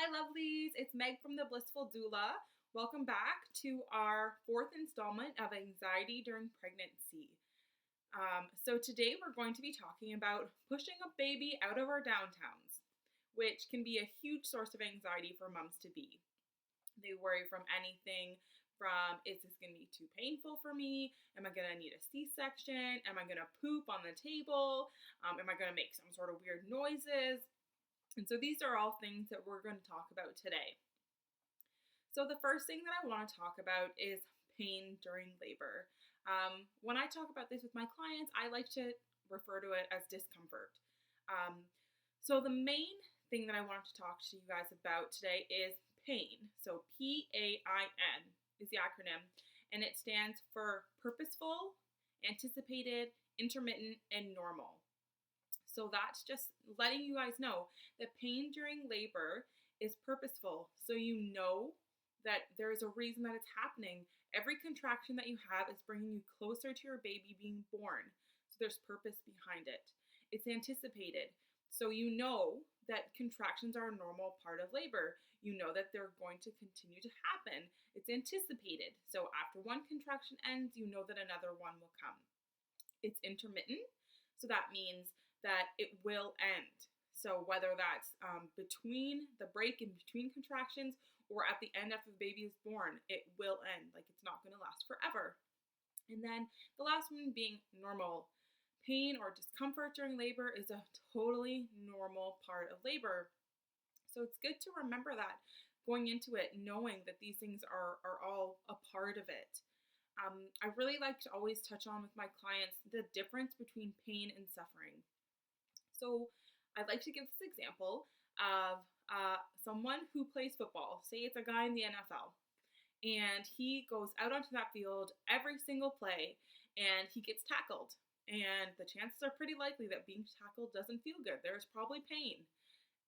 Hi, lovelies. It's Meg from the Blissful Doula. Welcome back to our fourth installment of Anxiety During Pregnancy. So, today we're going to be talking about pushing a baby out of our downtowns, which can be a huge source of anxiety for moms to be. They worry from anything from, is this going to be too painful for me? Am I going to need a C section? Am I going to poop on the table? Am I going to make some sort of weird noises? And so these are all things that we're going to talk about today. So the first thing that I want to talk about is pain during labor. When I talk about this with my clients, I like to refer to it as discomfort. Um, so the main thing that I wanted to talk to you guys about today is PAIN. So PAIN is the acronym, and it stands for purposeful, anticipated, intermittent, and normal. So that's just letting you guys know that pain during labor is purposeful. So you know that there's a reason that it's happening. Every contraction that you have is bringing you closer to your baby being born. So there's purpose behind it. It's anticipated. So you know that contractions are a normal part of labor. You know that they're going to continue to happen. It's anticipated. So after one contraction ends, you know that another one will come. It's intermittent. So that means that it will end. So whether that's between the break in between contractions or at the end after the baby is born, it will end. Like it's not going to last forever. And then the last one being normal. Pain or discomfort during labor is a totally normal part of labor. So it's good to remember that going into it, knowing that these things are all a part of it. I really like to always touch on with my clients the difference between pain and suffering. So I'd like to give this example of someone who plays football. Say it's a guy in the NFL, and he goes out onto that field every single play, and he gets tackled. And the chances are pretty likely that being tackled doesn't feel good. There's probably pain,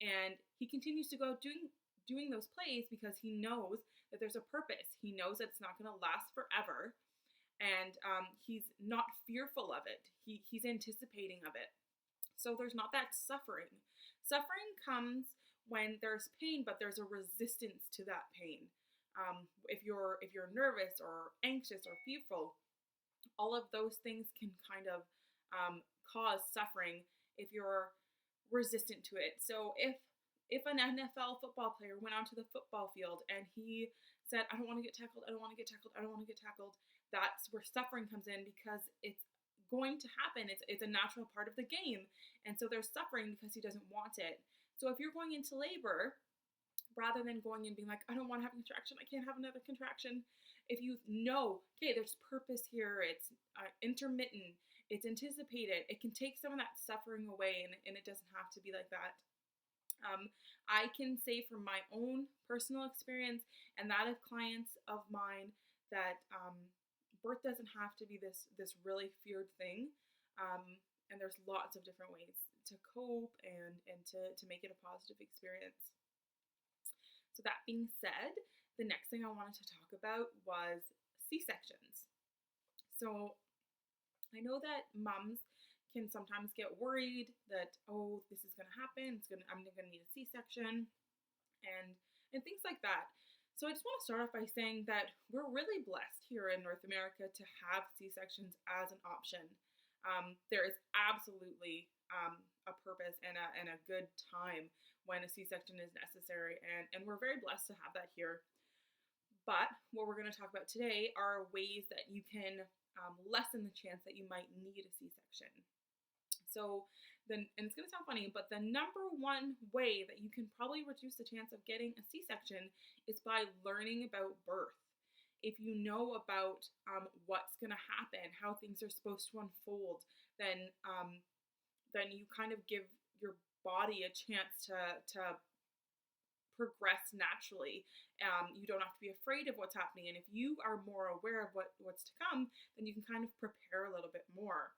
and he continues to go doing those plays because he knows that there's a purpose. He knows that it's not going to last forever, and he's not fearful of it. He's anticipating of it. So there's not that suffering. Suffering comes when there's pain, but there's a resistance to that pain. If you're nervous or anxious or fearful, all of those things can kind of cause suffering if you're resistant to it. So if an NFL football player went onto the football field and he said, I don't want to get tackled, I don't want to get tackled, I don't want to get tackled, that's where suffering comes in because it's going to happen. It's a natural part of the game. And so there's suffering because he doesn't want it. So if you're going into labor, rather than going and being like, I don't want to have a contraction, I can't have another contraction. If you know, okay, there's purpose here, it's intermittent, it's anticipated, it can take some of that suffering away, and it doesn't have to be like that. I can say from my own personal experience and that of clients of mine that birth doesn't have to be this really feared thing, and there's lots of different ways to cope and to make it a positive experience. So that being said, the next thing I wanted to talk about was C-sections. So I know that moms can sometimes get worried that, oh, this is going to happen. I'm going to need a C-section and things like that. So I just want to start off by saying that we're really blessed here in North America to have C-sections as an option. There is absolutely a purpose and a good time when a C-section is necessary, and we're very blessed to have that here. But what we're going to talk about today are ways that you can lessen the chance that you might need a C-section. So then, and it's going to sound funny, but the number one way that you can probably reduce the chance of getting a C-section is by learning about birth. If you know about what's going to happen, how things are supposed to unfold, then you kind of give your body a chance to progress naturally. You don't have to be afraid of what's happening, and if you are more aware of what's to come, then you can kind of prepare a little bit more.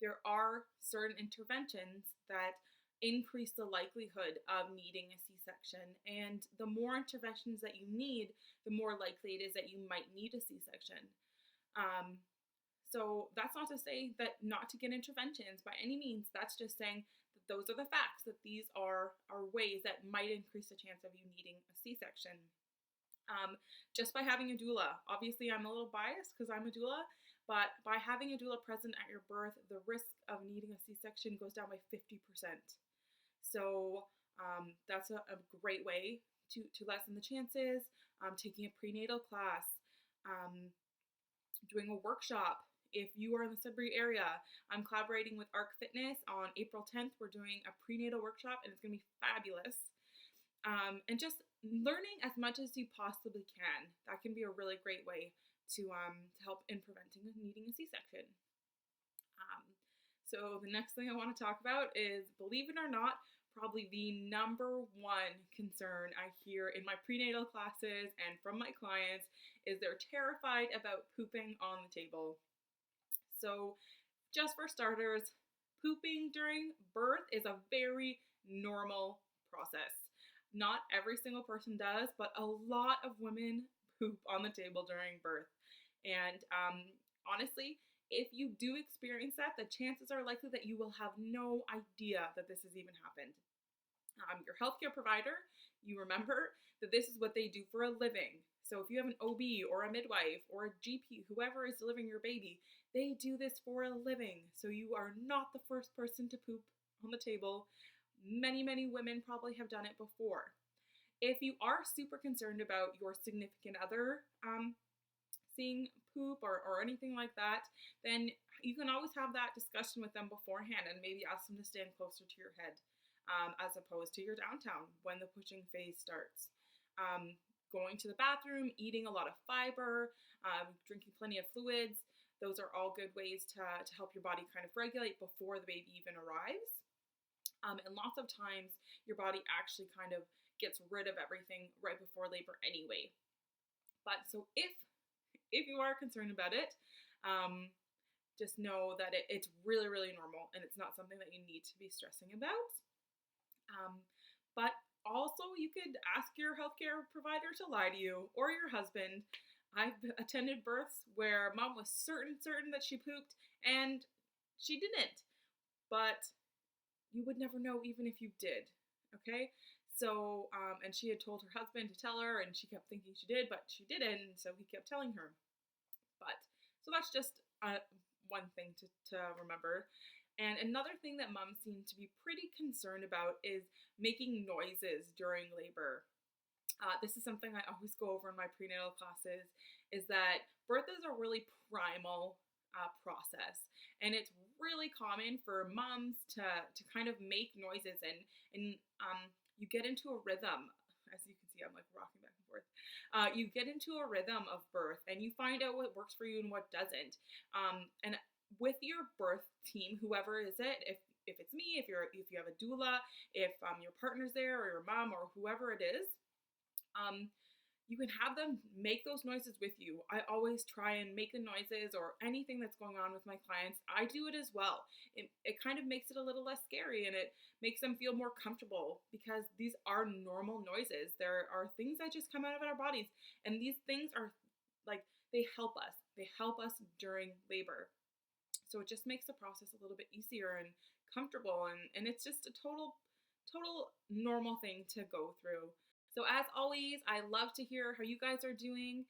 There are certain interventions that increase the likelihood of needing a C-section, and the more interventions that you need, the more likely it is that you might need a C-section. So that's not to say that not to get interventions by any means. That's just saying that those are the facts, that these are ways that might increase the chance of you needing a C-section. Just by having a doula. Obviously, I'm a little biased because I'm a doula, but by having a doula present at your birth, the risk of needing a C-section goes down by 50%. So that's a great way to lessen the chances. Taking a prenatal class, doing a workshop. If you are in the Sudbury area, I'm collaborating with ARC Fitness on April 10th. We're doing a prenatal workshop, and it's going to be fabulous. And just learning as much as you possibly can. That can be a really great way to help in preventing needing a C-section. So the next thing I want to talk about is, believe it or not, probably the number one concern I hear in my prenatal classes and from my clients is they're terrified about pooping on the table. So just for starters, pooping during birth is a very normal process. Not every single person does, but a lot of women poop on the table during birth. And honestly, if you do experience that, the chances are likely that you will have no idea that this has even happened. Your healthcare provider, you remember that this is what they do for a living. So if you have an OB or a midwife or a GP, whoever is delivering your baby, they do this for a living. So you are not the first person to poop on the table. Many, many women probably have done it before. If you are super concerned about your significant other seeing poop or anything like that, then you can always have that discussion with them beforehand and maybe ask them to stand closer to your head as opposed to your downtown when the pushing phase starts. Going to the bathroom, eating a lot of fiber, drinking plenty of fluids, those are all good ways to help your body kind of regulate before the baby even arrives. And lots of times your body actually kind of gets rid of everything right before labor anyway. But so if you are concerned about it, just know that it's really, really normal and it's not something that you need to be stressing about. But also you could ask your healthcare provider to lie to you or your husband. I've attended births where mom was certain that she pooped and she didn't. But you would never know even if you did, okay? So, and she had told her husband to tell her, and she kept thinking she did, but she didn't, and so he kept telling her. But, so that's just one thing to remember. And another thing that moms seem to be pretty concerned about is making noises during labor. This is something I always go over in my prenatal classes, is that birth is a really primal process, and it's really common for moms to kind of make noises, and you get into a rhythm. As you can see, I'm like rocking back and forth. You get into a rhythm of birth, and you find out what works for you and what doesn't. And with your birth team, whoever is it, if it's me, if you have a doula, if your partner's there or your mom or whoever it is, you can have them make those noises with you. I always try and make the noises or anything that's going on with my clients. I do it as well. It kind of makes it a little less scary, and it makes them feel more comfortable because these are normal noises. There are things that just come out of our bodies, and these things are like, they help us. They help us during labor. So it just makes the process a little bit easier and comfortable, and it's just a total normal thing to go through. So as always, I love to hear how you guys are doing.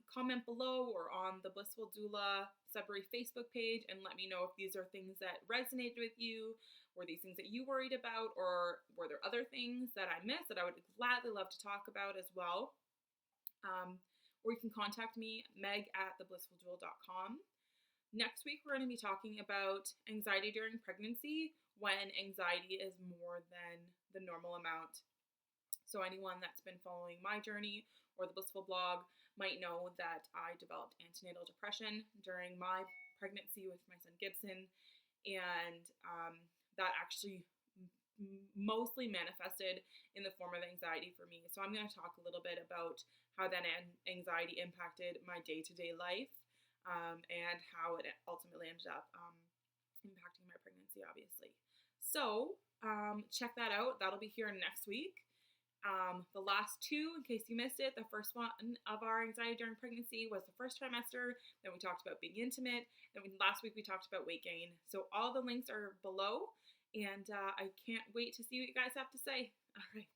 Comment below or on the Blissful Doula Sudbury Facebook page and let me know if these are things that resonated with you, were these things that you worried about, or were there other things that I missed that I would gladly love to talk about as well. Or you can contact me, meg@theblissfuldoula.com. Next week, we're going to be talking about anxiety during pregnancy when anxiety is more than the normal amount. So anyone that's been following my journey or the Blissful blog might know that I developed antenatal depression during my pregnancy with my son Gibson, and that actually mostly manifested in the form of anxiety for me. So I'm going to talk a little bit about how that anxiety impacted my day-to-day life and how it ultimately ended up impacting my pregnancy, obviously. So check that out. That'll be here next week. The last two, in case you missed it, the first one of our anxiety during pregnancy was the first trimester. Then we talked about being intimate. Then last week we talked about weight gain. So all the links are below. And I can't wait to see what you guys have to say. All right.